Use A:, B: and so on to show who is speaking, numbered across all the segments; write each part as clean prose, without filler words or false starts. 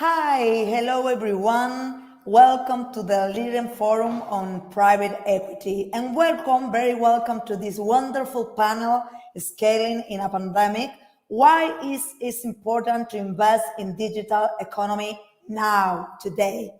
A: Hi, hello everyone. Welcome to the Leading Forum on Private Equity and very welcome to this wonderful panel, Scaling in a Pandemic. Why is it important to invest in digital economy now, today?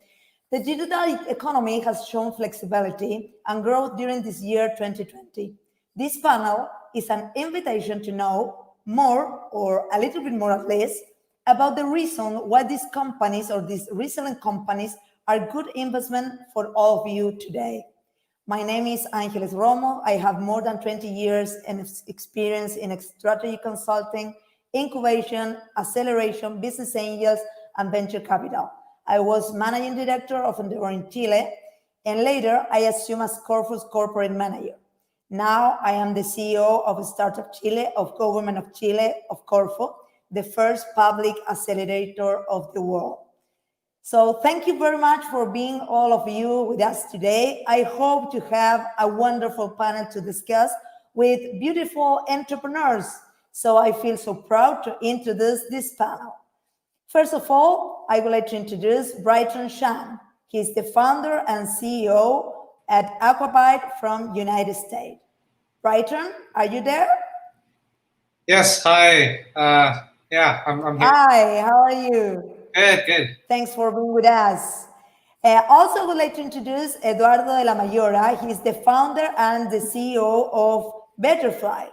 A: The digital economy has shown flexibility and growth during this year 2020. This panel is an invitation to know more, or a little bit more at least, about the reason why these companies or these resilient companies are good investment for all of you today. My name is Ángeles Romo. I have more than 20 years in experience in strategy consulting, incubation, acceleration, business angels, and venture capital. I was managing director of Endeavor in Chile, and later I assumed as Corfus corporate manager. Now I am the CEO of Startup Chile, of Government of Chile, of Corfu, the first public accelerator of the world. So thank you very much for being all of you with us today. I hope to have a wonderful panel to discuss with beautiful entrepreneurs. So I feel so proud to introduce this panel. First of all, I would like to introduce Brighton Shan. He's the founder and CEO at AquaBite from United States. Brighton, are you there?
B: Yes, hi. Yeah, I'm here.
A: Hi, how are you?
B: Good.
A: Thanks for being with us. Also, I would like to introduce Eduardo de la Mayora. He's the founder and the CEO of Betterfly,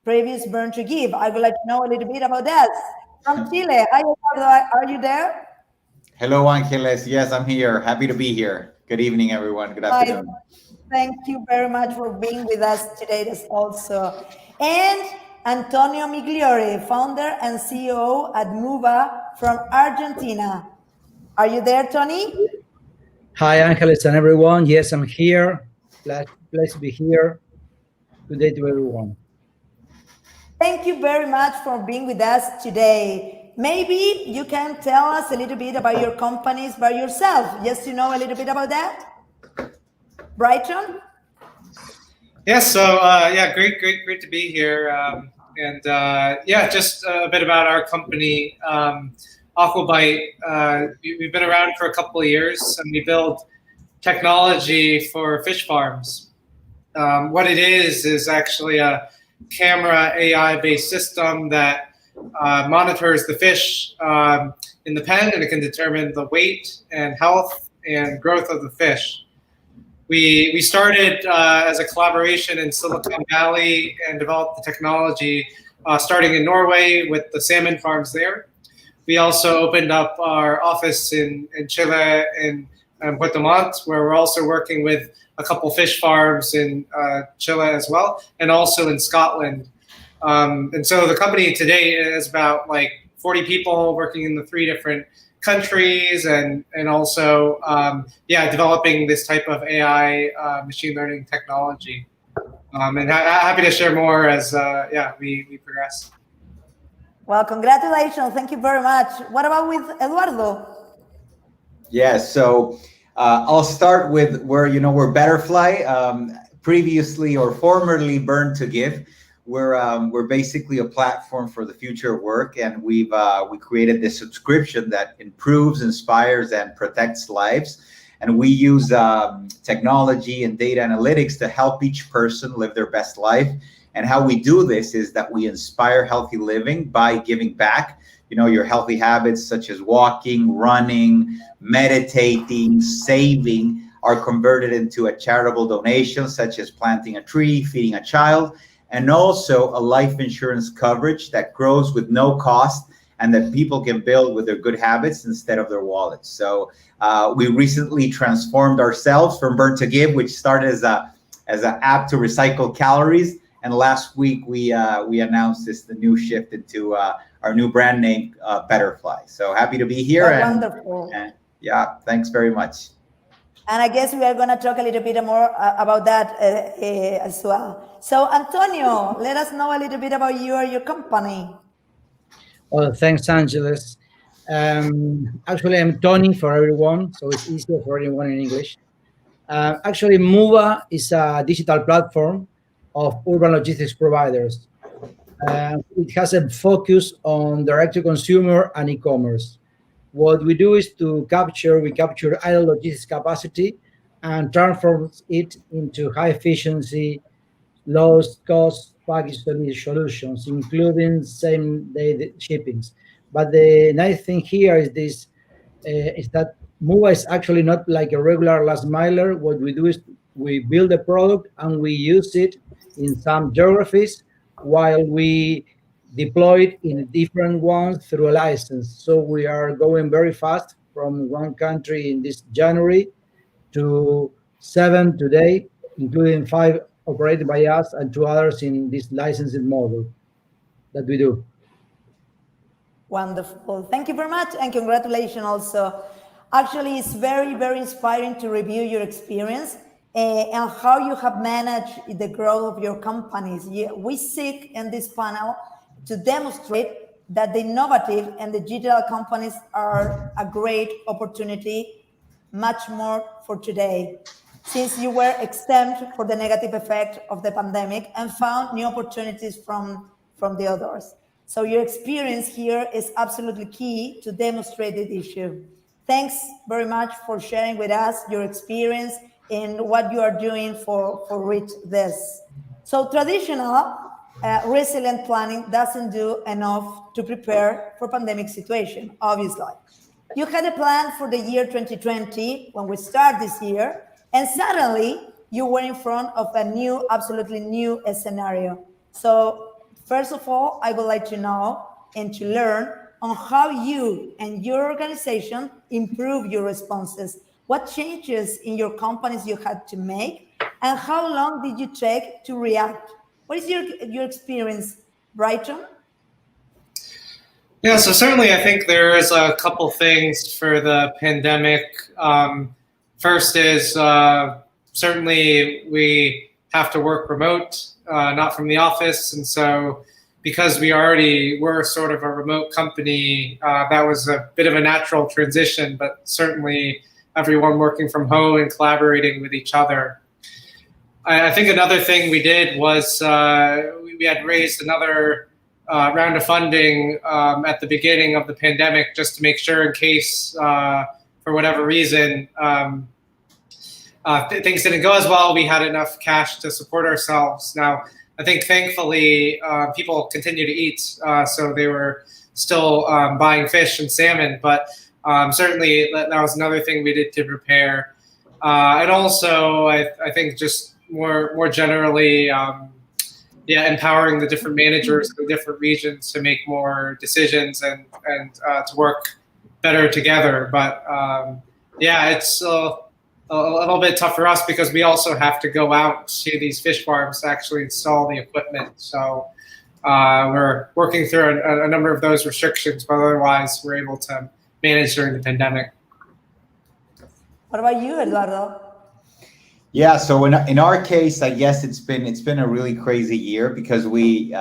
A: previous Burn to Give. I would like to know a little bit about that. From Chile. Hi, Eduardo. Are you there?
C: Hello, Ángeles. Yes, I'm here. Happy to be here. Good evening, everyone. Good afternoon.
A: Thank you very much for being with us today also. And Antonio Migliori, founder and CEO at Mova from Argentina. Are you there, Tony?
D: Hi, Ángeles and everyone. Yes, I'm here. Glad to be here. Good day to everyone.
A: Thank you very much for being with us today. Maybe you can tell us a little bit about your companies by yourself, just to know a little bit about that. Brighton?
B: Yes, so yeah, great to be here. Yeah, just a bit about our company, AquaBite. We've been around for a couple of years, and we build technology for fish farms. What it is actually a camera AI-based system that monitors the fish in the pen, and it can determine the weight and health and growth of the fish. We started as a collaboration in Silicon Valley and developed the technology starting in Norway with the salmon farms there. We also opened up our office in Chile in Puerto Montt, where we're also working with a couple fish farms in Chile as well, and also in Scotland. And so the company today is about like 40 people working in the 3 different countries, and also yeah, developing this type of AI machine learning technology. And happy to share more as yeah, we progress.
A: Well, congratulations. Thank you very much. What about with Eduardo?
C: Yes, so I'll start with where we're Betterfly, previously or formerly Burn to Give. We're basically a platform for the future of work, and we created this subscription that improves, inspires, and protects lives. And we use technology and data analytics to help each person live their best life. And how we do this is that we inspire healthy living by giving back. Your healthy habits such as walking, running, meditating, saving are converted into a charitable donation, such as planting a tree, feeding a child, and also a life insurance coverage that grows with no cost and that people can build with their good habits instead of their wallets. So we recently transformed ourselves from Burn to Give, which started as an app to recycle calories. And last week we announced the new shift into our new brand name, Betterfly. So happy to be here.
A: Wonderful.
C: And yeah, thanks very much.
A: And I guess we are going to talk a little bit more about that as well. So Antonio, let us know a little bit about you or your company.
D: Well, thanks, Ángeles. Actually, I'm Tony for everyone, so it's easier for anyone in English. Actually, Mova is a digital platform of urban logistics providers. It has a focus on direct-to-consumer and e-commerce. What we do is we capture idle logistics capacity and transform it into high efficiency, low cost package solutions, including same day shippings. But the nice thing here is that Mova is actually not like a regular last miler. What we do is we build a product and we use it in some geographies while we deploy it in different ones through a license. So we are going very fast from one country in this January to 7 today, including 5 operated by us and 2 others in this licensing model that we do.
A: Wonderful. Thank you very much, and congratulations also. Actually, it's very, very inspiring to review your experience and how you have managed the growth of your companies. We seek in this panel to demonstrate that the innovative and the digital companies are a great opportunity, much more for today, since you were exempt for the negative effect of the pandemic and found new opportunities from the others. So your experience here is absolutely key to demonstrate the issue. Thanks very much for sharing with us your experience and what you are doing for reach this. So traditional resilient planning doesn't do enough to prepare for pandemic situation, obviously. You had a plan for the year 2020 when we start this year, and suddenly you were in front of a new, absolutely new scenario. So first of all, I would like to know and to learn on how you and your organization improve your responses. What changes in your companies you had to make, and how long did you take to react? What is your experience, Brighton?
B: Yeah, so certainly I think there is a couple things for the pandemic. First is certainly we have to work remote, not from the office. And so because we already were sort of a remote company, that was a bit of a natural transition, but certainly everyone working from home and collaborating with each other. I think another thing we did was we had raised another round of funding at the beginning of the pandemic just to make sure in case, for whatever reason, things didn't go as well, we had enough cash to support ourselves. Now, I think thankfully people continue to eat, so they were still buying fish and salmon, but certainly that was another thing we did to prepare. And also, I think just more generally, empowering the different managers in the different regions to make more decisions and to work better together. But it's a little bit tough for us because we also have to go out to these fish farms to actually install the equipment. So we're working through a number of those restrictions, but otherwise we're able to manage during the pandemic.
A: What about you, Eduardo?
C: Yeah, so in our case, I guess it's been a really crazy year because we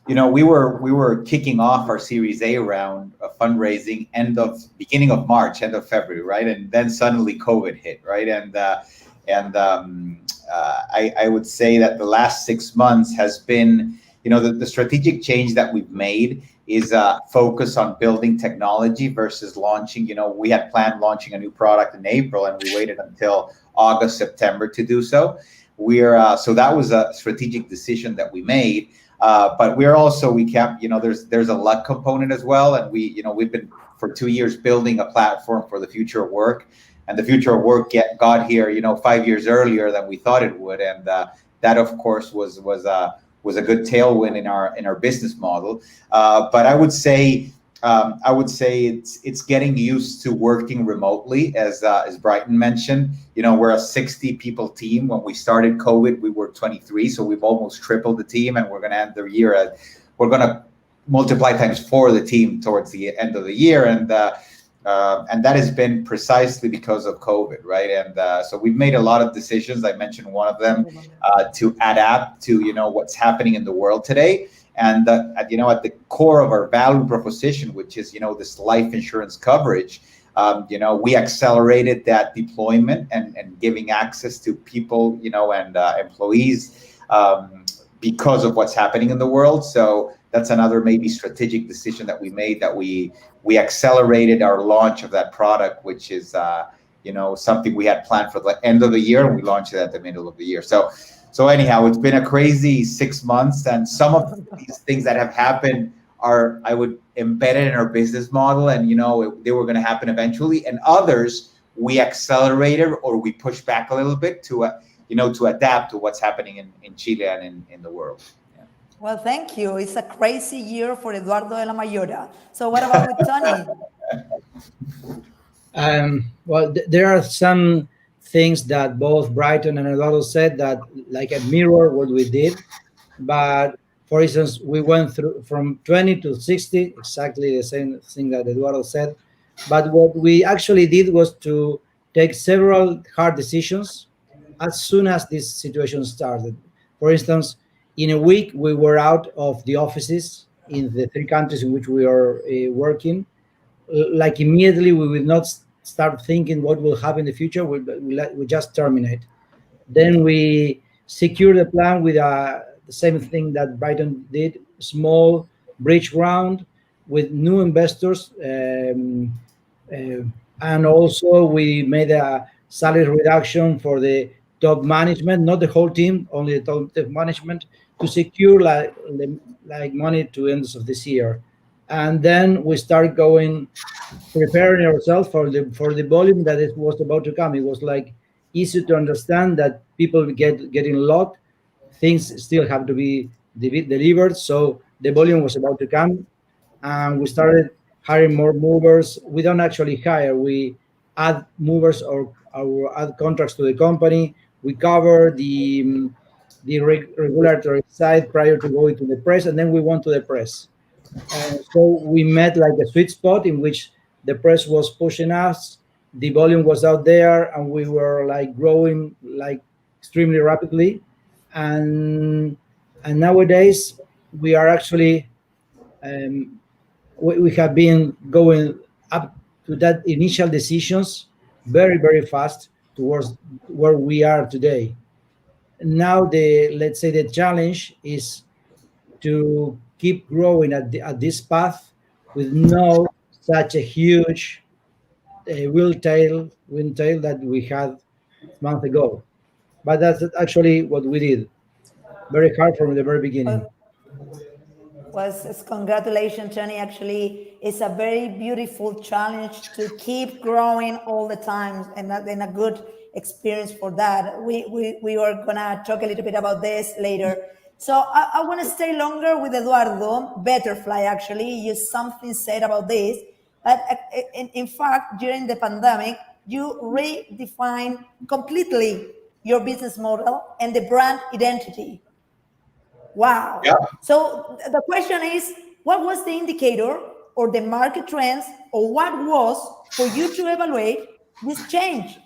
C: were kicking off our Series A round of fundraising beginning of March, end of February, right? And then suddenly COVID hit, right? And I would say that the last 6 months has been, the strategic change that we've made is focus on building technology versus launching. We had planned launching a new product in April, and we waited until August, September to do so. So that was a strategic decision that we made. But we kept, there's a luck component as well. And we've been for 2 years building a platform for the future of work, and the future of work got here, 5 years earlier than we thought it would. And that of course was a good tailwind in our business model. But I would say it's getting used to working remotely, as Brighton mentioned. We're a 60 people team. When we started Coed, we were 23, so we've almost tripled the team, and we're going to end the year we're going to multiply times 4 the team towards the end of the year, and that has been precisely because of COVID, right? And so we've made a lot of decisions. I mentioned one of them to adapt to what's happening in the world today. And at the core of our value proposition, which is this life insurance coverage, we accelerated that deployment and giving access to people, and employees because of what's happening in the world. So that's another maybe strategic decision that we made, that we accelerated our launch of that product, which is something we had planned for the end of the year, and we launched it at the middle of the year. So anyhow, it's been a crazy 6 months, and some of these things that have happened are, I would, embedded in our business model, and they were going to happen eventually, and others we accelerated or we pushed back a little bit to adapt to what's happening in Chile and in the world. Yeah.
A: Well, thank you. It's a crazy year for Eduardo de la Mayora. So what about with Tony?
D: Well, there are some things that both Brighton and Eduardo said that like a mirror what we did. But for instance, we went through from 20 to 60, exactly the same thing that Eduardo said. But what we actually did was to take several hard decisions as soon as this situation started. For instance, in a week, we were out of the offices in the 3 countries in which we are working. Like immediately, we will not start thinking what will happen in the future. We just terminate. Then we secure the plan with the same thing that Brighton did, small bridge round with new investors. And also we made a salary reduction for the top management, not the whole team, only the top management, to secure like money to end of this year. And then we start preparing ourselves for the volume that it was about to come. It was like easy to understand that people getting locked, things still have to be delivered. So the volume was about to come, and we started hiring more movers. We don't actually hire; we add movers or add contracts to the company. We cover the regulatory side prior to going to the press, and then we went to the press. So we met like a sweet spot in which the press was pushing us, the volume was out there, and we were like growing like extremely rapidly. And nowadays we are actually we have been going up to that initial decisions very, very fast towards where we are today. Now let's say the challenge is to keep growing at this path with no such a huge wind tail that we had a month ago. But that's actually what we did. Very hard from the very beginning.
A: It's congratulations, Tony. Actually, it's a very beautiful challenge to keep growing all the time, and a good experience for that. We are gonna talk a little bit about this later. So I want to stay longer with Eduardo. Butterfly, actually, you something said about this, but in fact, during the pandemic, you redefined completely your business model and the brand identity. Wow.
C: Yeah.
A: So the question is, what was the indicator or the market trends, or what was for you to evaluate this change?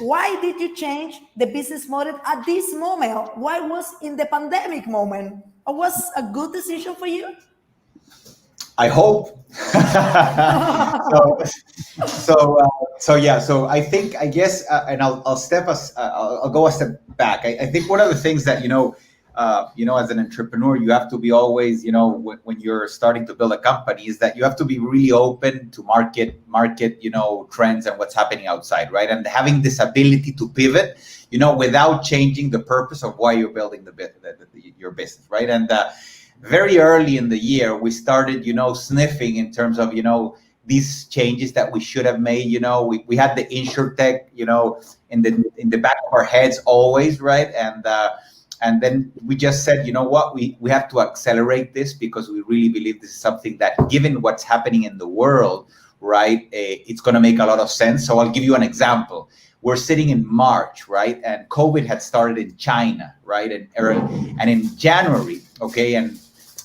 A: Why did you change the business model at this moment? Why was in the pandemic moment? It was a good decision for you?
C: I hope. So I think, I guess, and I'll go a step back. I think one of the things that as an entrepreneur, you have to be always, when you're starting to build a company, is that you have to be really open to market, trends and what's happening outside, right? And having this ability to pivot, without changing the purpose of why you're building your business, right? And very early in the year, we started, sniffing in terms of, these changes that we should have made. We had the insurtech, in the back of our heads always, right? And then we just said, we have to accelerate this, because we really believe this is something that, given what's happening in the world, right, it's going to make a lot of sense. So I'll give you an example. We're sitting in March, right, and COVID had started in China, right, and in January, okay, and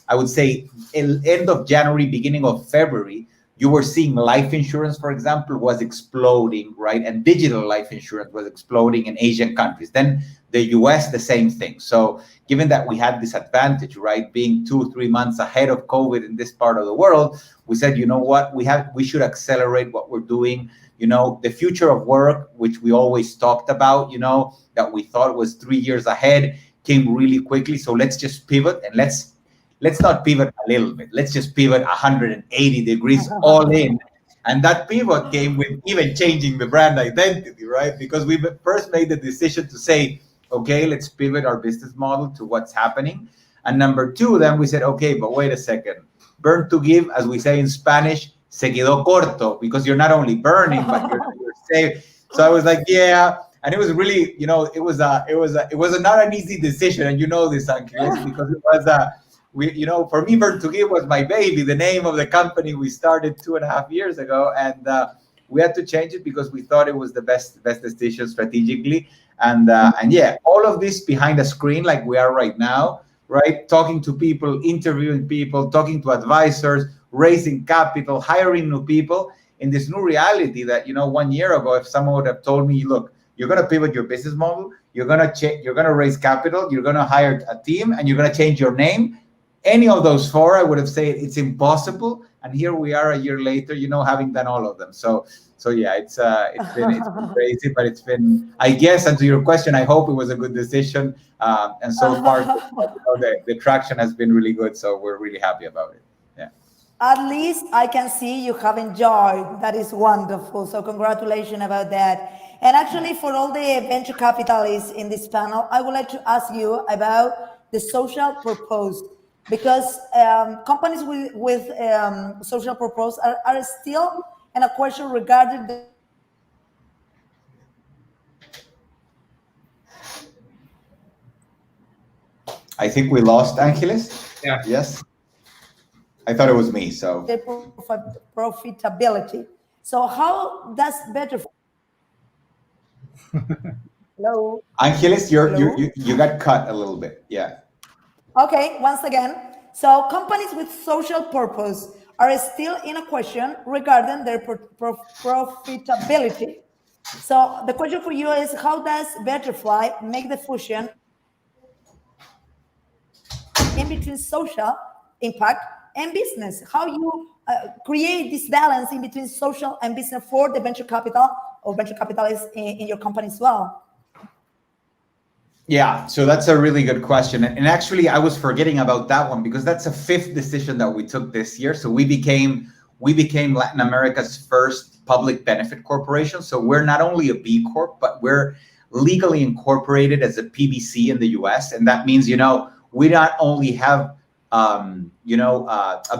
C: I would say end of January, beginning of February, you were seeing life insurance, for example, was exploding, right, and digital life insurance was exploding in Asian countries. Then the US, the same thing. So given that we had this advantage, right, being 2-3 months ahead of COVID in this part of the world, we said, what, we should accelerate what we're doing. The future of work, which we always talked about, that we thought was 3 years ahead, came really quickly. So let's just pivot and let's let's not pivot a little bit. Let's just pivot 180 degrees all in. And that pivot came with even changing the brand identity, right? Because we first made the decision to say, okay, let's pivot our business model to what's happening. And number two, then we said, okay, but wait a second. Burn to give, as we say in Spanish, se quedó corto, because you're not only burning, but you're saving. So I was like, yeah. And it was really, you know, it was not an easy decision. And you know this, Angeles, because it was, for me, Burn to Give was my baby, the name of the company we started 2.5 years ago. And we had to change it because we thought it was the best decision strategically. And yeah, all of this behind a screen like we are right now, right? Talking to people, interviewing people, talking to advisors, raising capital, hiring new people in this new reality that, 1 year ago, if someone would have told me, look, you're going to pivot your business model, you're going to raise capital, you're going to hire a team, and you're going to change your name. Any of those four, I would have said it's impossible. And here we are a year later, having done all of them. So yeah, it's been crazy, but it's been, I guess, and to your question, I hope it was a good decision. And so far, the traction has been really good. So we're really happy about it. Yeah.
A: At least I can see you have enjoyed. That is wonderful. So congratulations about that. And actually, for all the venture capitalists in this panel, I would like to ask you about the social purpose, because companies with social purpose are still in a question regarding the
C: I think we lost Angeles.
B: Yeah.
C: Yes. I thought it was me. So
A: profitability. So how does better? Hello.
C: Angeles, you got cut a little bit. Yeah.
A: Okay. Once again, so companies with social purpose are still in a question regarding their profitability. So the question for you is, how does Butterfly make the fusion in between social impact and business? How you create this balance in between social and business for the venture capital or venture capitalists in your company as well?
C: Yeah, so that's a really good question. And actually, I was forgetting about that one because that's a fifth decision that we took this year. So we became Latin America's first public benefit corporation. So we're not only a B Corp, but we're legally incorporated as a PBC in the US. And that means, we not only have, a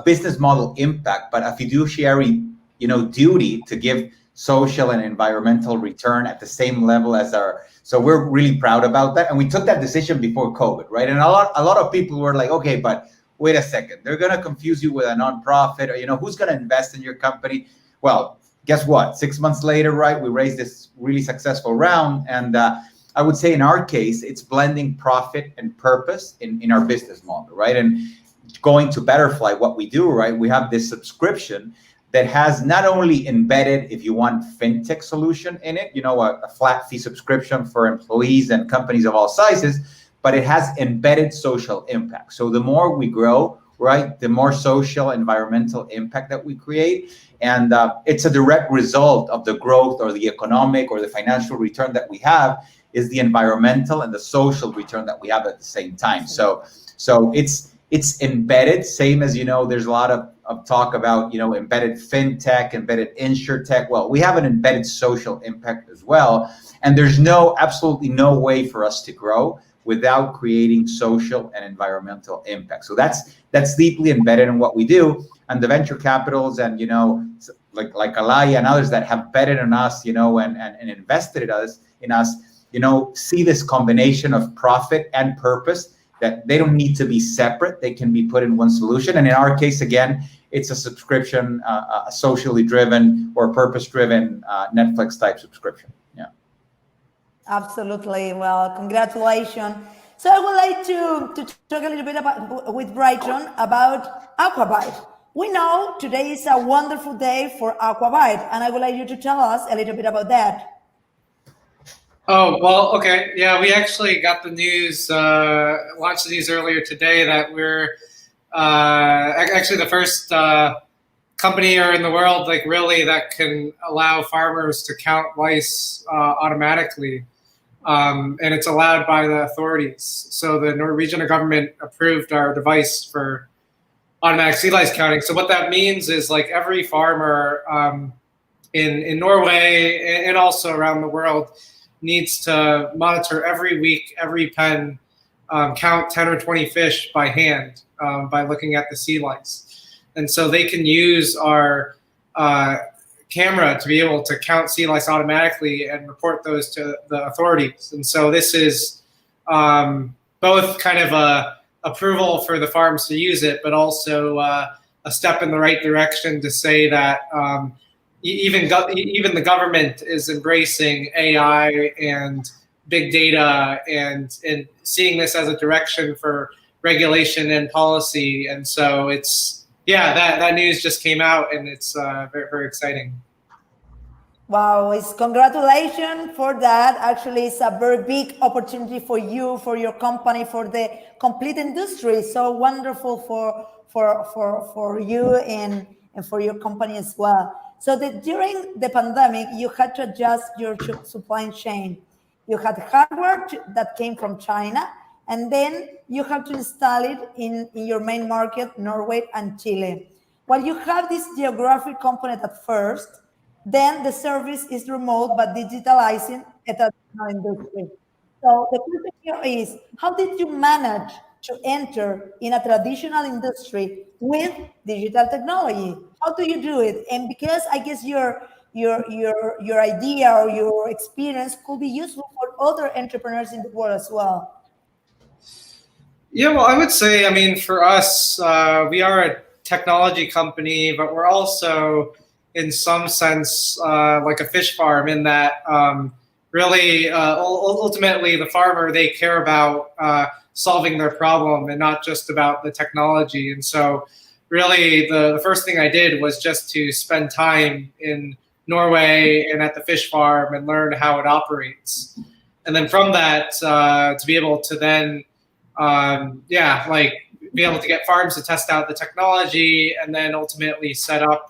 C: business model impact, but a fiduciary, duty to give social and environmental return at the same level as so we're really proud about that. And we took that decision before COVID, right? And a lot of people were like, okay, but wait a second, they're going to confuse you with a nonprofit, or, who's going to invest in your company? Well, guess what? 6 months later, right, we raised this really successful round. And I would say in our case, it's blending profit and purpose in our business model, right? And going to Butterfly, what we do, right, we have this subscription that has not only embedded, if you want, fintech solution in it, a flat fee subscription for employees and companies of all sizes, but it has embedded social impact. So the more we grow, right, the more social, environmental impact that we create. And it's a direct result of the growth or the economic or the financial return that we have is the environmental and the social return that we have at the same time. So it's embedded, same as, there's a lot of talk about, embedded fintech, embedded insurtech. Well, we have an embedded social impact as well. And there's absolutely no way for us to grow without creating social and environmental impact. So that's deeply embedded in what we do. And the venture capitals and, like Alaya and others that have betted on us, and invested in us, see this combination of profit and purpose, that they don't need to be separate. They can be put in one solution. And in our case, again, it's a subscription, a socially driven or purpose-driven Netflix type subscription. Yeah.
A: Absolutely. Well, congratulations. So I would like to talk a little bit with Brighton about AquaBite. We know today is a wonderful day for AquaBite, and I would like you to tell us a little bit about that.
B: Oh, well, okay. Yeah, we actually got the news, launched the news earlier today that we're actually the first company in the world, like really, that can allow farmers to count lice automatically. And it's allowed by the authorities. So the Norwegian government approved our device for automatic sea lice counting. So what that means is like every farmer in Norway and also around the world needs to monitor every week, every pen, count 10 or 20 fish by hand by looking at the sea lice. And so they can use our camera to be able to count sea lice automatically and report those to the authorities. And so this is both kind of a approval for the farms to use it, but also a step in the right direction to say that even the government is embracing AI and big data and seeing this as a direction for regulation and policy. And so it's, yeah, that news just came out, and it's very, very exciting.
A: Wow, it's congratulations for that. Actually, it's a very big opportunity for you, for your company, for the complete industry. So wonderful for you and for your company as well. So that during the pandemic, you had to adjust your supply chain. You had hardware that came from China, and then you have to install it in your main market, Norway and Chile. While you have this geographic component at first, then the service is remote but digitalizing a traditional industry. So the question here is, how did you manage to enter in a traditional industry with digital technology? How do you do it? And because I guess your idea or your experience could be useful for other entrepreneurs in the world as well.
B: Yeah, well, I would say, I mean, for us, we are a technology company, but we're also, in some sense, like a fish farm in that really, ultimately, the farmer, they care about solving their problem and not just about the technology. And so really, the first thing I did was just to spend time in Norway and at the fish farm and learn how it operates. And then from that, to be able to then, be able to get farms to test out the technology and then ultimately set up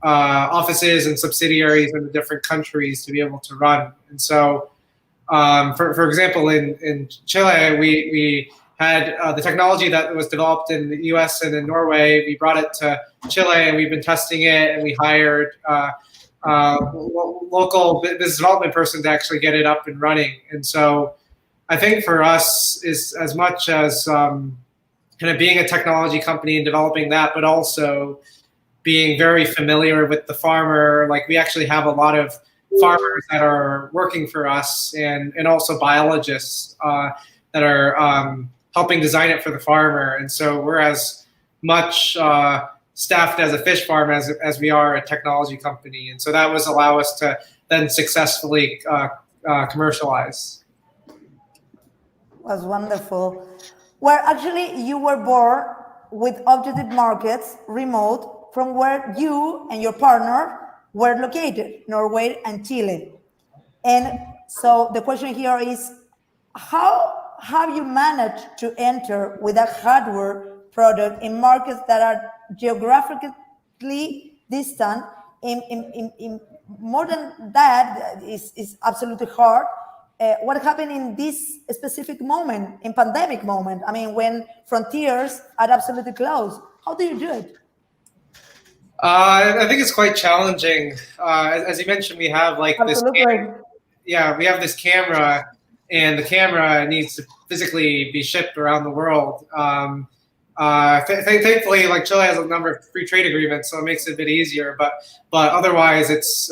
B: offices and subsidiaries in the different countries to be able to run. And so, for example, in Chile, we had the technology that was developed in the US and in Norway. We brought it to Chile and we've been testing it, and we hired local business development person to actually get it up and running. And so I think for us is as much as kind of being a technology company and developing that, but also being very familiar with the farmer. Like, we actually have a lot of farmers that are working for us and also biologists that are helping design it for the farmer. And so we're as much staffed as a fish farm as we are a technology company. And so that was allow us to then successfully commercialize.
A: Was wonderful. Well, actually, you were born with objective markets remote from where you and your partner were located, Norway and Chile. And so the question here is, how have you managed to enter with a hardware product in markets that are geographically distant? In more than that is absolutely hard. What happened in this specific moment, in pandemic moment? I mean, when frontiers are absolutely closed, how do you do it?
B: I think it's quite challenging. As you mentioned, we have like
A: Absolutely.
B: we have this camera, and the camera needs to physically be shipped around the world. Thankfully, like, Chile has a number of free trade agreements, so it makes it a bit easier. But otherwise, it's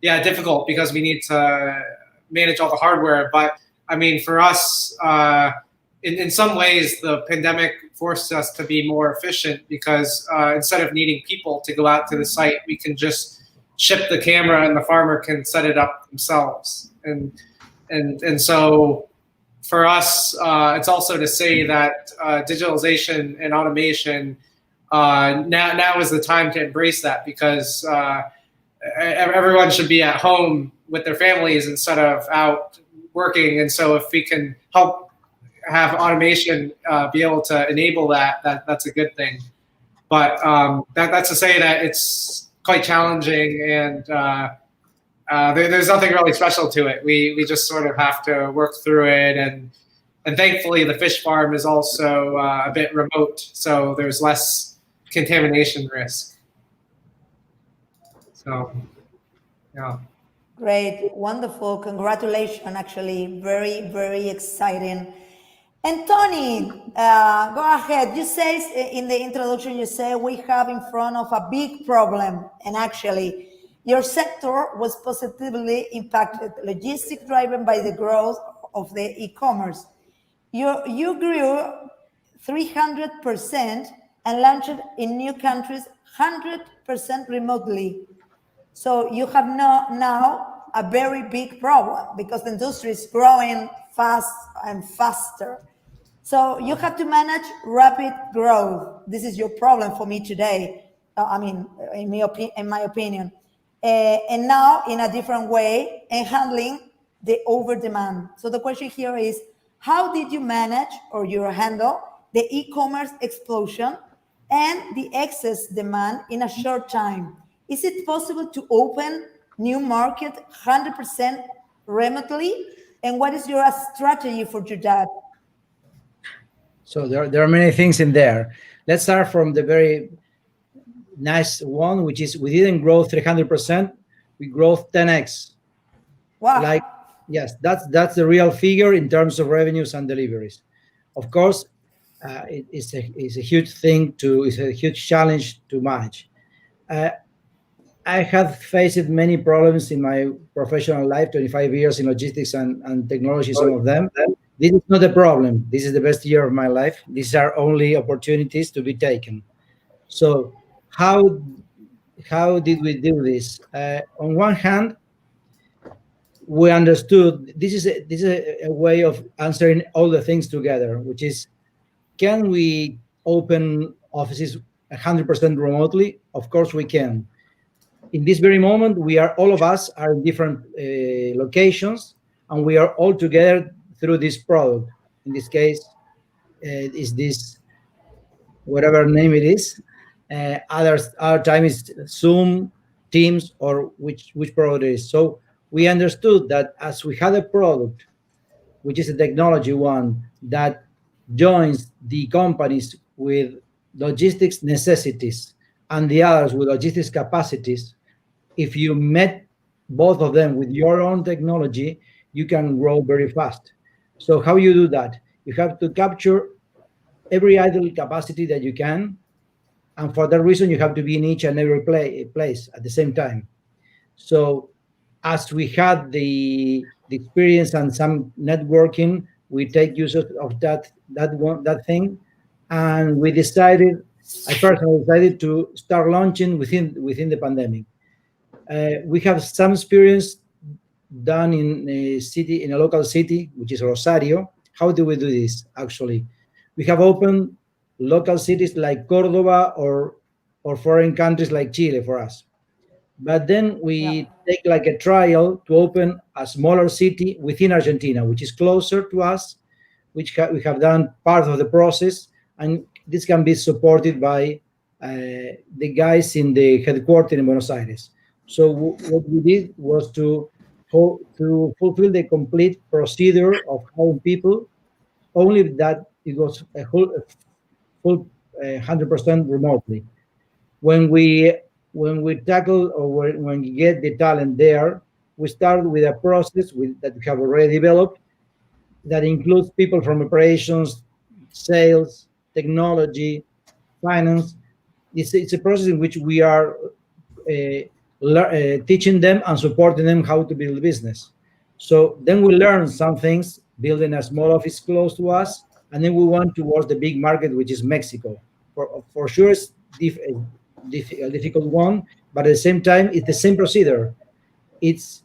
B: difficult because we need to manage all the hardware. But I mean, for us, in some ways, the pandemic forced us to be more efficient because instead of needing people to go out to the site, we can just ship the camera and the farmer can set it up themselves. And so for us, it's also to say that digitalization and automation, now is the time to embrace that, because everyone should be at home with their families instead of out working. And so if we can help have automation be able to enable that's a good thing. But that's to say that it's quite challenging, and there's nothing really special to it. We just sort of have to work through it, and thankfully the fish farm is also a bit remote, so there's less contamination risk. So, yeah.
A: Great, wonderful, congratulations, actually, very, very exciting. And Tony, go ahead. You say in the introduction, you say we have in front of a big problem, and actually, your sector was positively impacted, logistics driven by the growth of the e-commerce. You grew 300% and launched in new countries 100% remotely. So you have now a very big problem because the industry is growing fast and faster. So you have to manage rapid growth. This is your problem for me today. I mean, in my opinion. And now in a different way and handling the over demand. So the question here is, how did you manage or you handle the e-commerce explosion and the excess demand in a short time? Is it possible to open new market 100% remotely? And what is your strategy for do that?
D: So there are many things in there. Let's start from the very nice one, which is we didn't grow 300%, we grew 10x.
A: Wow.
D: Like, yes, that's the real figure in terms of revenues and deliveries. Of course, it's a huge thing it's a huge challenge to manage. I have faced many problems in my professional life, 25 years in logistics and technology, some of them. This is not a problem. This is the best year of my life. These are only opportunities to be taken. So how did we do this? On one hand, we understood this is a way of answering all the things together, which is, can we open offices 100% remotely? Of course we can. In this very moment, all of us are in different locations, and we are all together through this product. In this case, is this whatever name it is. Other time is Zoom, Teams, or which product it is. So we understood that as we had a product, which is a technology one that joins the companies with logistics necessities and the others with logistics capacities, if you met both of them with your own technology, you can grow very fast. So how you do that? You have to capture every idle capacity that you can, and for that reason, you have to be in each and every place at the same time. So as we had the experience and some networking, we take use of that thing, and I personally decided to start launching within the pandemic. We have some experience done in a local city, which is Rosario. How do we do this? Actually, we have opened local cities like Cordoba or foreign countries like Chile for us. But then we take like a trial to open a smaller city within Argentina, which is closer to us, which we have done part of the process, and this can be supported by the guys in the headquarters in Buenos Aires. So what we did was to fulfill the complete procedure of hiring people, only that it was a full 100% remotely. When we tackle or when we get the talent there, we start with a process that we have already developed that includes people from operations, sales, technology, finance. It's a process in which we are teaching them and supporting them how to build a business. So then we learn some things, building a small office close to us, and then we went towards the big market, which is Mexico. For sure, it's a difficult one, but at the same time, it's the same procedure. It's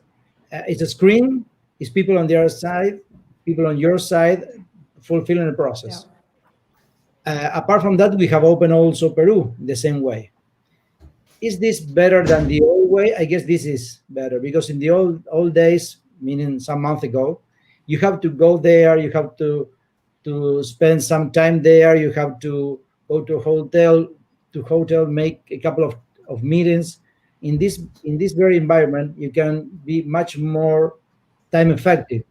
D: a screen, it's people on the other side, people on your side, fulfilling the process. Apart from that, we have opened also Peru the same way. Is this better than the old way? I guess this is better, because in the old days, meaning some month ago, you have to go there, you have to spend some time there, you have to go to hotel, make a couple of meetings. In this very environment, you can be much more time effective.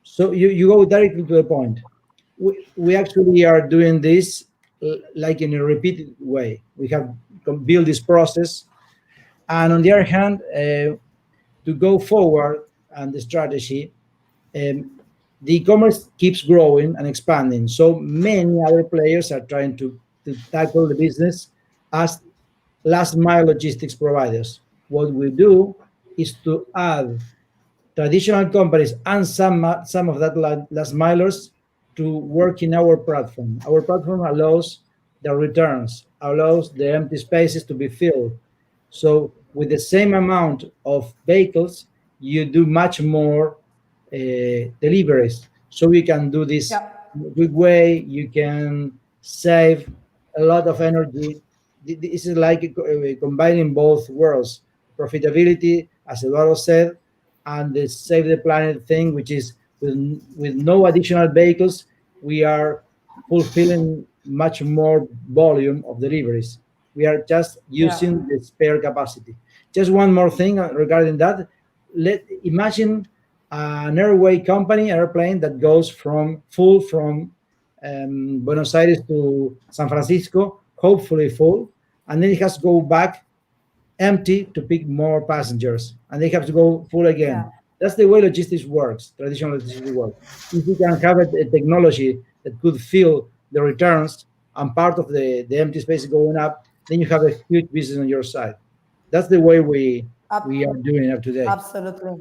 D: So you go directly to the point. We actually are doing this like in a repeated way. We have built this process, and on the other hand, to go forward and the strategy, um, the e-commerce keeps growing and expanding. So many other players are trying to tackle the business as last mile logistics providers. What we do is to add traditional companies and some of that last milers to work in our platform. Our platform allows the returns, allows the empty spaces to be filled. So with the same amount of vehicles, you do much more deliveries. So we can do this
A: Yeah.
D: in a good way. You can save a lot of energy. This is like combining both worlds, profitability, as Eduardo said, and the save the planet thing, which is with no additional vehicles, we are fulfilling much more volume of deliveries. We are just
A: Yeah.
D: using the spare capacity. Just one more thing regarding that. Let imagine an airway company, airplane that goes from full from Buenos Aires to San Francisco, hopefully full, and then it has to go back empty to pick more passengers, and they have to go full again.
A: Yeah.
D: That's the way logistics works, traditional logistics works. If you can have a technology that could fill the returns and part of the empty space going up, then you have a huge business on your side. That's the way we are
A: Ab-
D: doing it today.
A: Absolutely.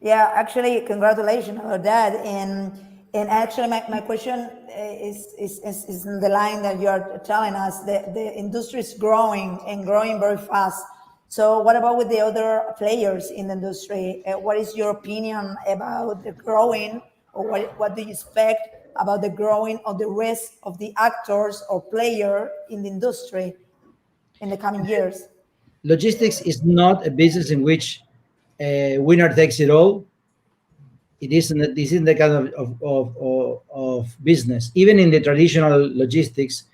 A: Yeah, actually, congratulations about that. And actually, my question is in the line that you are telling us. The industry is growing and growing very fast. So, what about with the other players in the industry? What is your opinion about the growing, or what do you expect about the growing of the rest of the actors or player in the industry in the coming years?
D: Logistics is not a business in which winner takes it all. This isn't the kind of business. Even in the traditional logistics,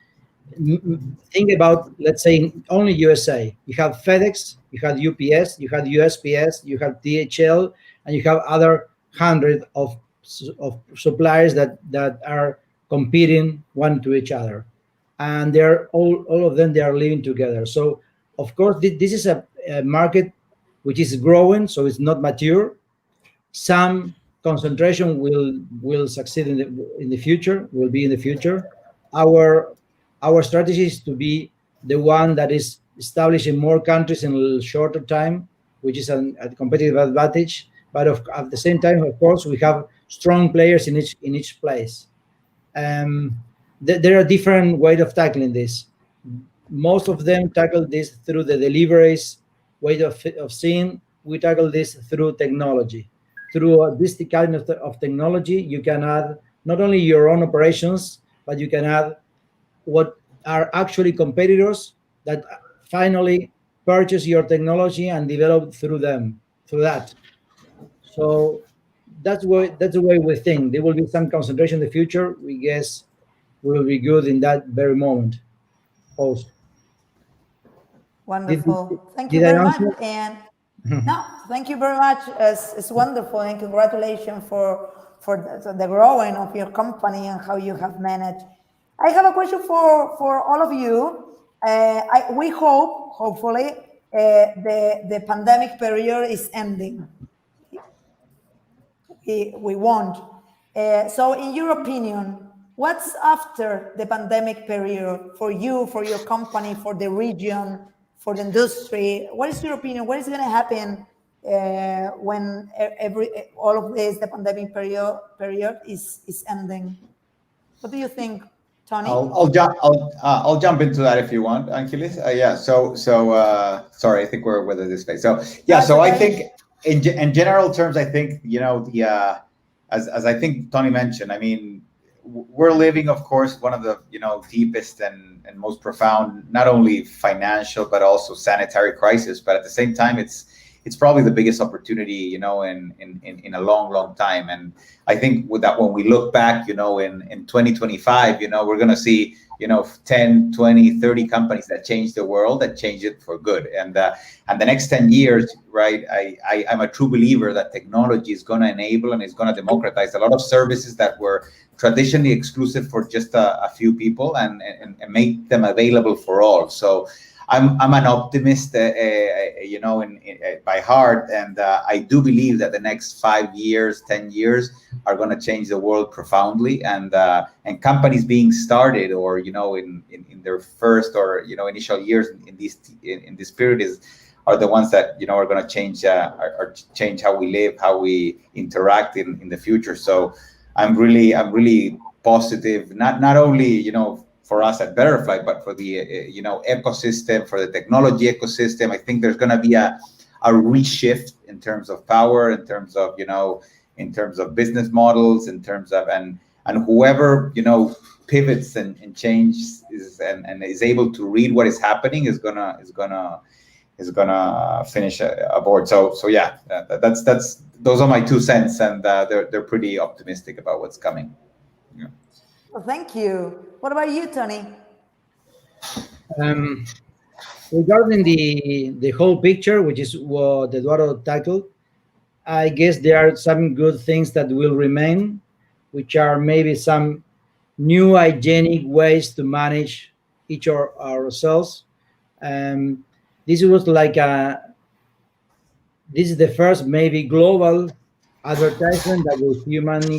D: think about, let's say, only USA. You have FedEx, you have UPS, you have USPS, you have DHL, and you have other hundred of suppliers that are competing one to each other, and they're all of them, they are living together. So of course this is a market which is growing, so it's not mature. Some concentration will succeed in the future, will be in the future. Our strategy is to be the one that is established in more countries in a shorter time, which is a competitive advantage. But at the same time, of course, we have strong players in each place. um, there are different ways of tackling this. Most of them tackle this through the deliveries way of seeing. We tackle this through technology. Through this kind of technology, you can add not only your own operations, but you can add what are actually competitors that finally purchase your technology and develop through that. So that's the way we think. There will be some concentration in the future. We guess we will be good in that very moment. Also, did,
A: Wonderful. Thank you
D: did I
A: very much.
D: answer?
A: And no, thank you very much. It's wonderful, and congratulations for the growing of your company and how you have managed. I have a question for all of you. We hopefully, the pandemic period is ending. We won't. So, in your opinion, what's after the pandemic period for you, for your company, for the region, for the industry? What is your opinion? What is going to happen when all of this, the pandemic period is ending? What do you think, Tony?
C: I'll jump into that if you want, Angelis. Yeah. Sorry, I think we're with this phase. So
A: No,
C: yeah.
A: it's
C: So I
A: okay.
C: think in general terms, I think the as I think Tony mentioned. I mean, we're living, of course, one of the deepest and most profound, not only financial but also sanitary crisis. But at the same time, it's probably the biggest opportunity, you know, in a long time. And I think with that, when we look back, you know, in 2025, you know, we're going to see, you know, 10, 20, 30 companies that change the world, that change it for good. And the next 10 years, right, I'm a true believer that technology is going to enable and is going to democratize a lot of services that were traditionally exclusive for just a few people, and make them available for all. So I'm an optimist, you know, by heart, and I do believe that the next 5 years, 10 years are going to change the world profoundly. And companies being started, or you know, in their first, or you know, initial years in this period are the ones that, you know, are going to change change how we live, how we interact in the future. So I'm really positive, not only, you know, for us at Betterfly, but for the you know, ecosystem, for the technology ecosystem. I think there's going to be a reshift in terms of power, in terms of, you know, in terms of business models, in terms of and whoever, you know, pivots and changes and is able to read what is happening is gonna finish aboard. So yeah, that's those are my 2 cents, and they're pretty optimistic about what's coming. Yeah.
A: Well, thank you. What about you, Tony?
D: Regarding the whole picture, which is what Eduardo tackled, I guess there are some good things that will remain, which are maybe some new hygienic ways to manage each of ourselves. This was like this is the first maybe global advertisement that the humanity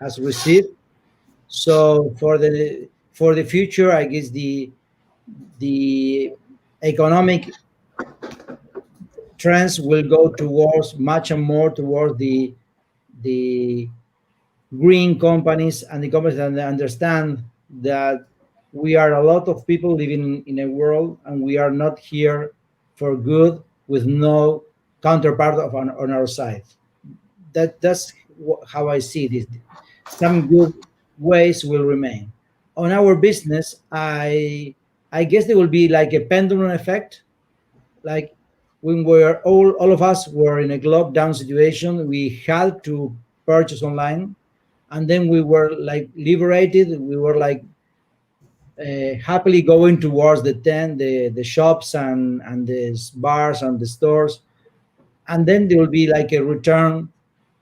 D: has received. So for the future, I guess the economic trends will go towards much and more towards the green companies, and the companies that understand that we are a lot of people living in a world, and we are not here for good with no counterpart on our side. That's how I see this. Some good ways will remain. On our business, I guess there will be like a pendulum effect. Like when we're all of us were in a lockdown situation, we had to purchase online, and then we were like liberated. We were like happily going towards the shops and the bars and the stores, and then there will be like a return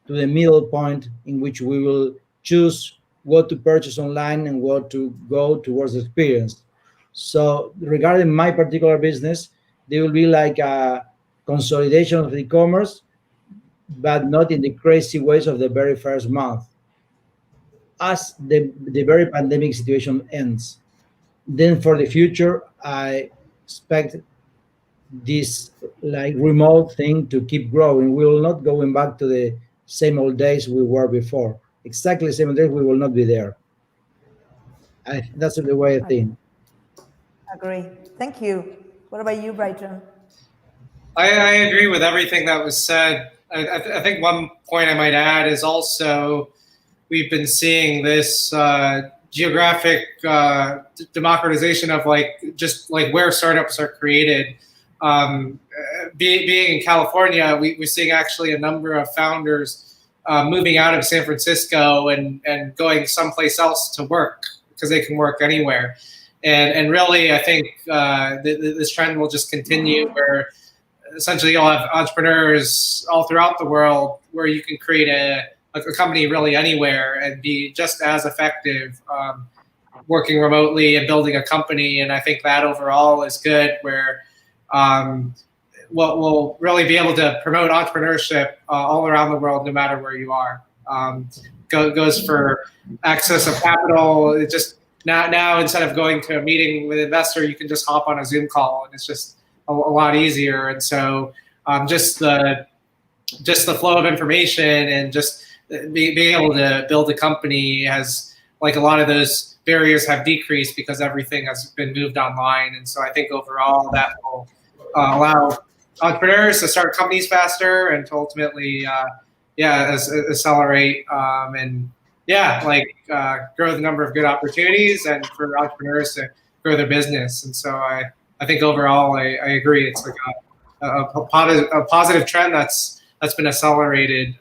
D: to the middle point in which we will choose what to purchase online and what to go towards the experience. So regarding my particular business, there will be like a consolidation of e-commerce, but not in the crazy ways of the very first month. As the very pandemic situation ends, then for the future, I expect this like remote thing to keep growing. We will not going back to the same old days we were before. Exactly the same days we will not be there. That's the way I think.
A: Agree. Thank you. What about you, Brighton?
B: I agree with everything that was said. I think one point I might add is also we've been seeing this geographic democratization of like just like where startups are created. Being in California, we're seeing actually a number of founders moving out of San Francisco and going someplace else to work because they can work anywhere. And really, I think this trend will just continue where essentially you'll have entrepreneurs all throughout the world where you can create a company really anywhere and be just as effective working remotely and building a company. And I think that overall is good where we'll really be able to promote entrepreneurship all around the world, no matter where you are. Goes for access of capital. It just now instead of going to a meeting with an investor, you can just hop on a Zoom call, and it's just a lot easier. And so just the flow of information and just being able to build a company has, like, a lot of those barriers have decreased because everything has been moved online. And so I think overall that will allow entrepreneurs to start companies faster and to ultimately accelerate and grow the number of good opportunities and for entrepreneurs to grow their business. And so I think overall I agree. It's like a positive trend that's been accelerated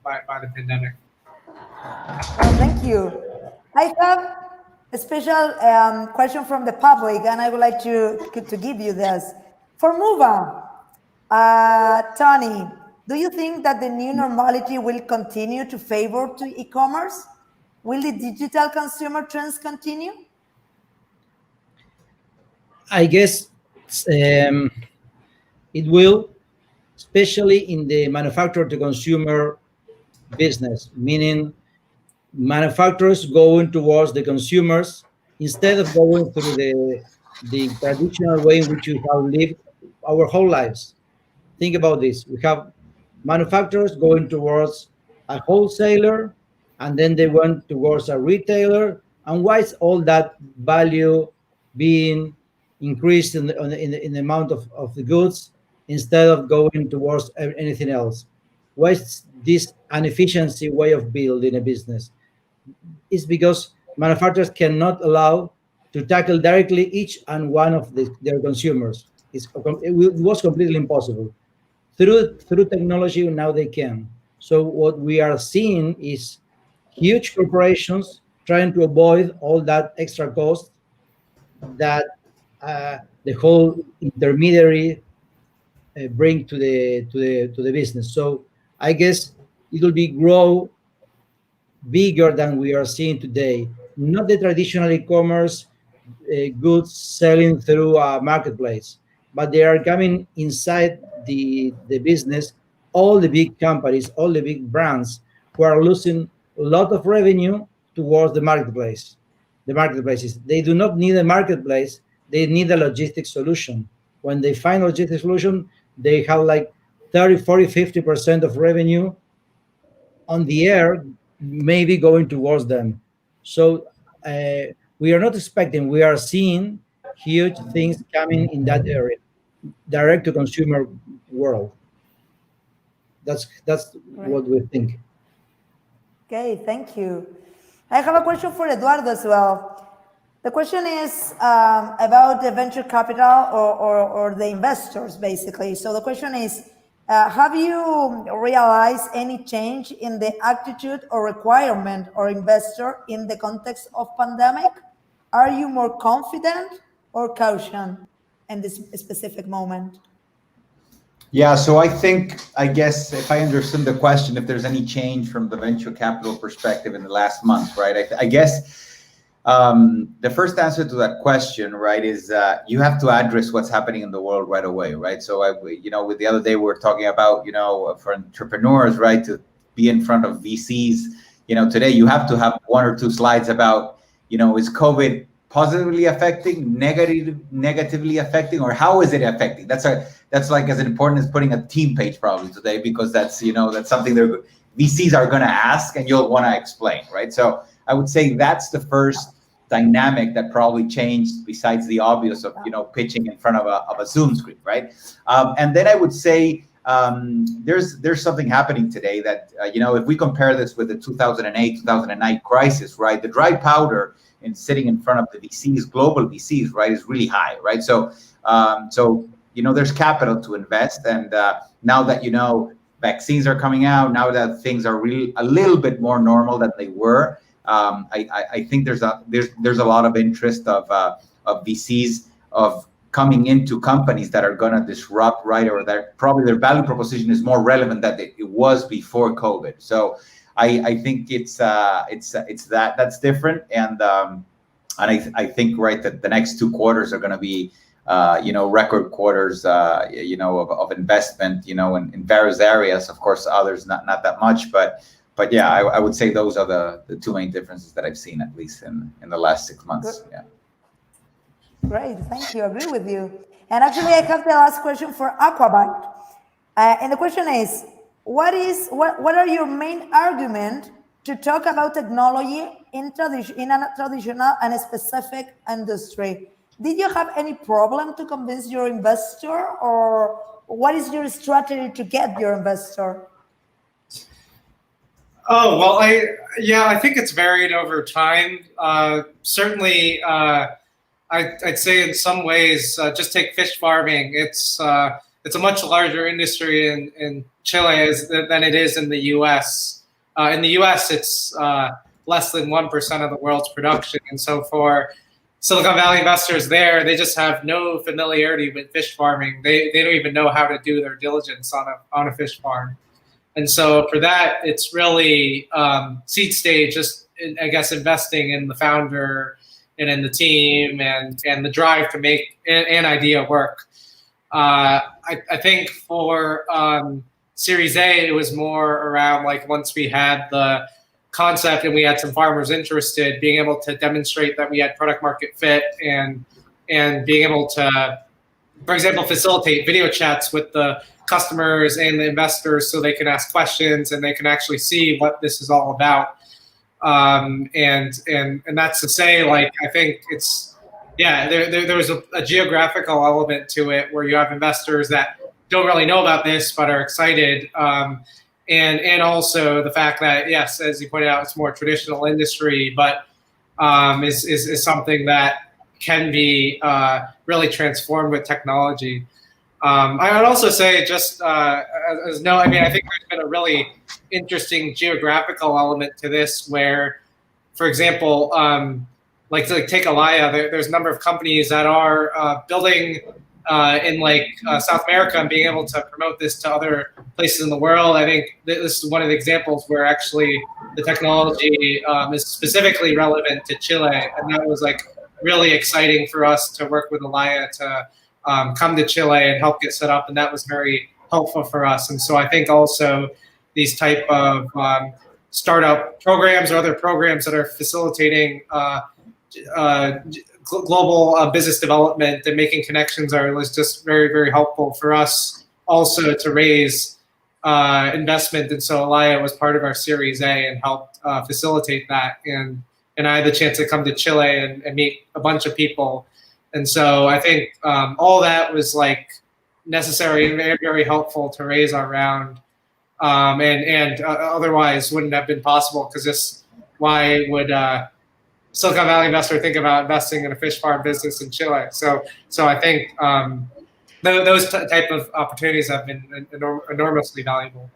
B: by the pandemic.
A: Well, thank you. I have a special question from the public, and I would like to give you this. For Mova, Tony, do you think that the new normality will continue to favor to e-commerce? Will the digital consumer trends continue?
D: I guess it will, especially in the manufacturer to consumer business, meaning manufacturers going towards the consumers instead of going through the traditional way in which we have lived our whole lives. Think about this. We have manufacturers going towards a wholesaler, and then they went towards a retailer. And why is all that value being increased in the amount of the goods instead of going towards anything else? Why is this inefficiency way of building a business? It's because manufacturers cannot allow to tackle directly each and one of their consumers. It was completely impossible. Through technology, now they can. So what we are seeing is huge corporations trying to avoid all that extra cost that the whole intermediary bring to the business. So I guess it will be grow bigger than we are seeing today. Not the traditional e-commerce goods selling through a marketplace, but they are coming inside the business. All the big companies, all the big brands who are losing a lot of revenue towards the marketplace. The marketplaces, they do not need a marketplace, they need a logistic solution. When they find a logistic solution, they have like 30, 40, 50% of revenue on the air, maybe going towards them. So we are not expecting, we are seeing huge things coming in that area, direct to consumer world. That's what we think.
A: Okay, thank you. I have a question for Eduardo as well. The question is about the venture capital or the investors, basically. So the question is, have you realized any change in the attitude or requirement or investor in the context of pandemic? Are you more confident or caution in this specific moment?
C: Yeah, so I guess if I understood the question, if there's any change from the venture capital perspective in the last month, right? I guess the first answer to that question, right, is you have to address what's happening in the world right away, right? So, with the other day, we were talking about, for entrepreneurs, right, to be in front of VCs. Today you have to have one or two slides about, is COVID positively affecting, negatively affecting, or how is it affecting? That's like as important as putting a team page probably today, because that's something VCs are going to ask and you'll want to explain, right? So I would say that's the first dynamic that probably changed, besides the obvious of pitching in front of a Zoom screen, right? And then I would say there's something happening today that if we compare this with the 2008-2009 crisis, right, the dry powder in sitting in front of the VCs, global VCs, right, is really high, right? So there's capital to invest, and now that vaccines are coming out, now that things are really a little bit more normal than they were, I think there's a lot of interest of VCs of coming into companies that are going to disrupt, right, or that probably their value proposition is more relevant than it was before COVID. So I think it's that's different, and I think, right, that the next 2 quarters are going to be record quarters of investment in various areas. Of course, others not that much, but yeah, I would say those are the 2 main differences that I've seen, at least in the last 6 months. Yeah.
A: Great, thank you. I agree with you. And actually, I have the last question for AquaBite. And the question is, what are your main argument to talk about technology in a traditional and a specific industry? Did you have any problem to convince your investor, or what is your strategy to get your investor?
B: Oh, well, I think it's varied over time. Certainly, I'd say in some ways, just take fish farming. It's it's a much larger industry in Chile than it is in the U.S. In the U.S., it's less than 1% of the world's production, and so for Silicon Valley investors there, they just have no familiarity with fish farming. They don't even know how to do their diligence on a fish farm. And so for that, it's really seed stage, just, I guess, investing in the founder and in the team and the drive to make an idea work. I think for Series A, it was more around like once we had the concept and we had some farmers interested, being able to demonstrate that we had product market fit and being able to, for example, facilitate video chats with the customers and the investors so they can ask questions and they can actually see what this is all about. And that's to say, like, I think it's, yeah, there was a geographical element to it where you have investors that don't really know about this but are excited. And also the fact that, yes, as you pointed out, it's more traditional industry, but is something that can be really transformed with technology. I would also say, just as no, I mean, I think there's been a really interesting geographical element to this where, for example, like take Alaya, there's a number of companies that are building in like South America and being able to promote this to other places in the world. I think this is one of the examples where actually the technology is specifically relevant to Chile, and that was like really exciting for us to work with Alaya to come to Chile and help get set up, and that was very helpful for us. And so I think also these type of startup programs or other programs that are facilitating global business development and making connections was just very, very helpful for us also to raise investment. And so Alaya was part of our Series A and helped facilitate that. And I had the chance to come to Chile and meet a bunch of people. And so I think all that was like necessary and very, very helpful to raise our round. And otherwise wouldn't have been possible, because this, why would Silicon Valley investor think about investing in a fish farm business in Chile? So I think those type of opportunities have been enormously valuable.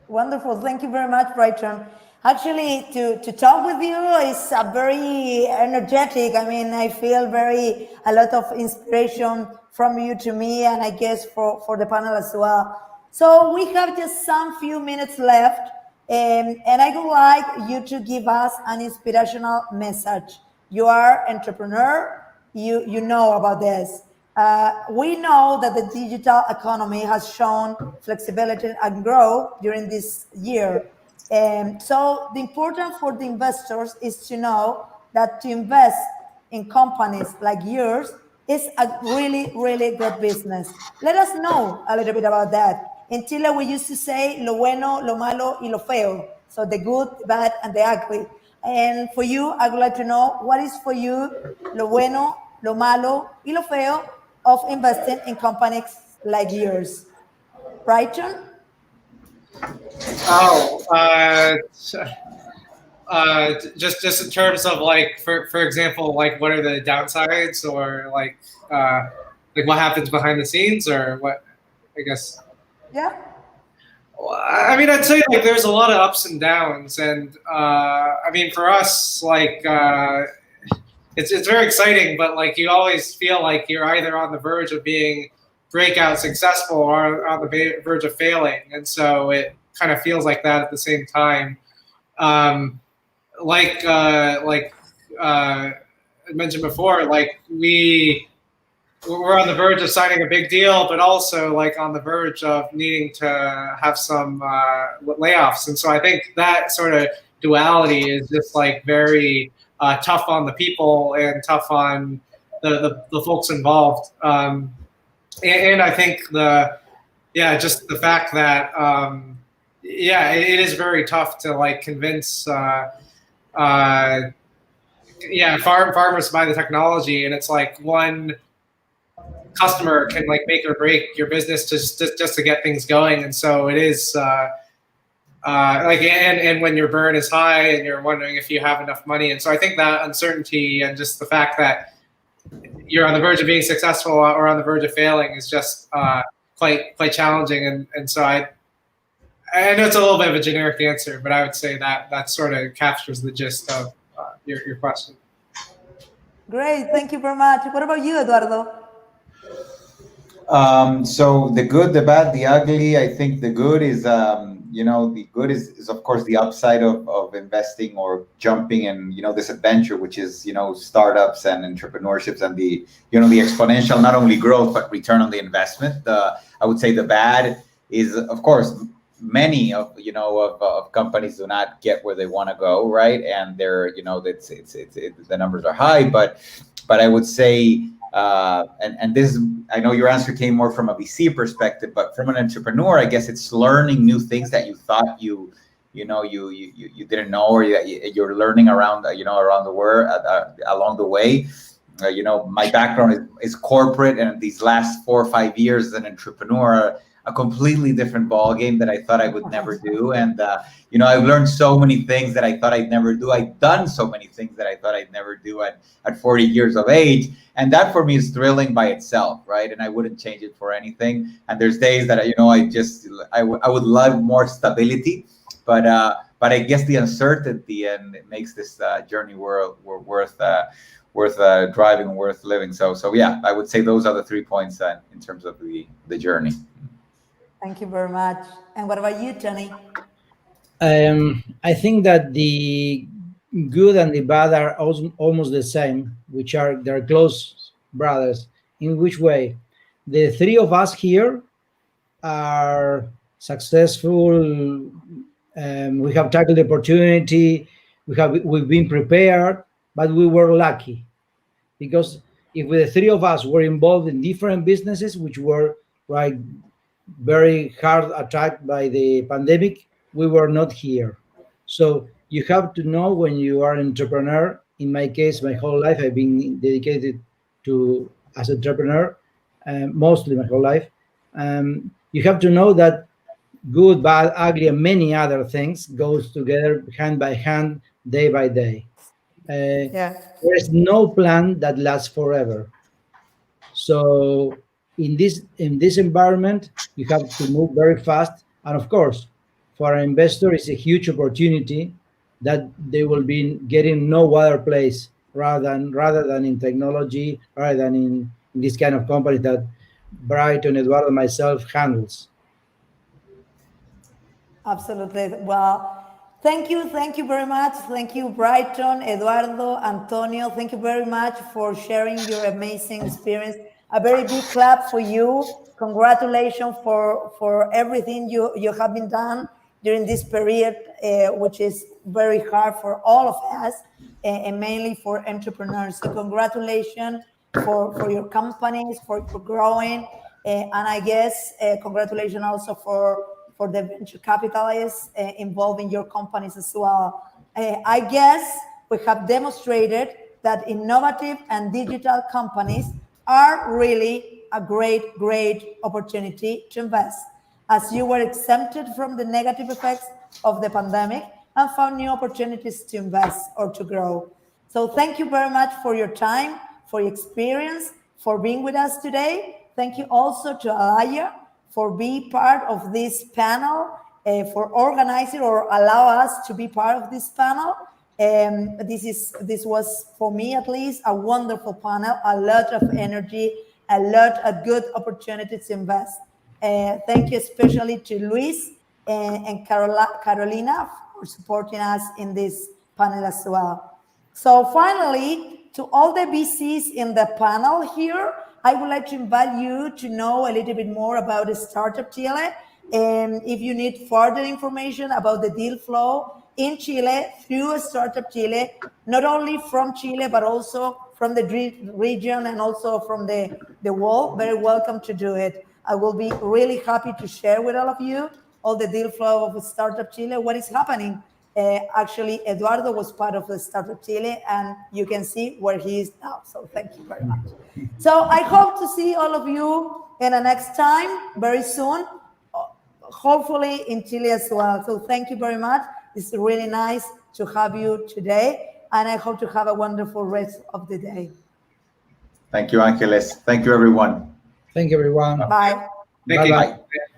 A: Wonderful. Thank you very much, Brighton. Actually, to talk with you is very energetic. I mean, I feel a lot of inspiration from you to me, and I guess for the panel as well. So we have just some few minutes left. And I would like you to give us an inspirational message. You are entrepreneur, you know about this. We know that the digital economy has shown flexibility and growth during this year. So the important for the investors is to know that to invest in companies like yours is a really, really good business. Let us know a little bit about that. In Chile, we used to say lo bueno, lo malo, y lo feo. So the good, the bad, and the ugly. And for you, I would like to know, what is for you lo bueno, lo malo, y lo feo of investing in companies like yours? Brighton?
B: Just in terms of like, for example, like what are the downsides, or like what happens behind the scenes, or what, I guess.
A: Yeah.
B: I mean, I'd say like there's a lot of ups and downs, and I mean, for us, like it's very exciting, but like you always feel like you're either on the verge of being breakout successful or on the verge of failing, and so it kind of feels like that at the same time. Like I mentioned before, like we're on the verge of signing a big deal, but also like on the verge of needing to have some layoffs. And so I think that sort of duality is just like very tough on the people and tough on the folks involved. And I think just the fact that, it is very tough to like convince, farmers to buy the technology. And it's like one customer can like make or break your business just to get things going. And so it is and when your burn is high and you're wondering if you have enough money. And so I think that uncertainty and just the fact that you're on the verge of being successful or on the verge of failing is just quite challenging. And so I know it's a little bit of a generic answer, but I would say that sort of captures the gist of your question.
A: Great, thank you very much. What about you, Eduardo?
C: So the good, the bad, the ugly. I think the good is, the good is of course the upside of investing or jumping in, this adventure, which is, startups and entrepreneurships and the exponential, not only growth, but return on the investment. I would say the bad is, of course, many of companies do not get where they want to go, right? And they're, the numbers are high, but I would say, and this, I know your answer came more from a VC perspective, but from an entrepreneur, I guess it's learning new things that you thought you didn't know, or you're learning around around the world along the way. My background is corporate, and these last 4 or 5 years as an entrepreneur, a completely different ball game that I thought I would never do. And, I've learned so many things that I thought I'd never do. I've done so many things that I thought I'd never do at 40 years of age. And that for me is thrilling by itself, right? And I wouldn't change it for anything. And there's days that, I would love more stability, but I guess the uncertainty and it makes this journey worth driving, worth living. So yeah, I would say those are the 3 points in terms of the journey.
A: Thank you very much. And what about you, Tony?
D: I think that the good and the bad are almost the same, which are their close brothers. In which way? The three of us here are successful. We have tackled the opportunity. We've been prepared, but we were lucky, because if the three of us were involved in different businesses, which were very hard attacked by the pandemic, we were not here. So you have to know when you are an entrepreneur. In my case, my whole life I've been dedicated to as an entrepreneur, mostly my whole life. You have to know that good, bad, ugly, and many other things goes together hand by hand, day by day. There is no plan that lasts forever. So in this environment, you have to move very fast. And of course, for an investor, it's a huge opportunity that they will be getting no other place rather than in technology, rather than in this kind of company that Brighton, Eduardo, and myself handles.
A: Absolutely. Well, thank you very much. Thank you, Brighton, Eduardo, Antonio. Thank you very much for sharing your amazing experience. A very big clap for you. Congratulations for everything you have been done during this period, which is very hard for all of us, and mainly for entrepreneurs. So congratulations for your companies, for growing, and I guess congratulations also for the venture capitalists involved in your companies as well. I guess we have demonstrated that innovative and digital companies are really a great opportunity to invest, as you were exempted from the negative effects of the pandemic and found new opportunities to invest or to grow. So thank you very much for your time, for your experience, for being with us today. Thank you also to Alaya for being part of this panel, for organizing or allow us to be part of this panel. This was, for me at least, a wonderful panel, a lot of energy, a lot of good opportunities to invest. Thank you especially to Luis and Carolina for supporting us in this panel as well. So finally, to all the VCs in the panel here, I would like to invite you to know a little bit more about Startup Chile. And if you need further information about the deal flow in Chile through Startup Chile, not only from Chile, but also from the region and also from the world, very welcome to do it. I will be really happy to share with all of you all the deal flow of Startup Chile, what is happening. Actually, Eduardo was part of the Startup Chile, and you can see where he is now. So thank you very much. So I hope to see all of you in the next time, very soon, hopefully in Chile as well. So thank you very much. It's really nice to have you today, and I hope to have a wonderful rest of the day.
C: Thank you, Angeles. Thank you, everyone.
D: Thank you, everyone.
A: Bye.
B: Thank you.
D: Bye-bye.
C: Bye.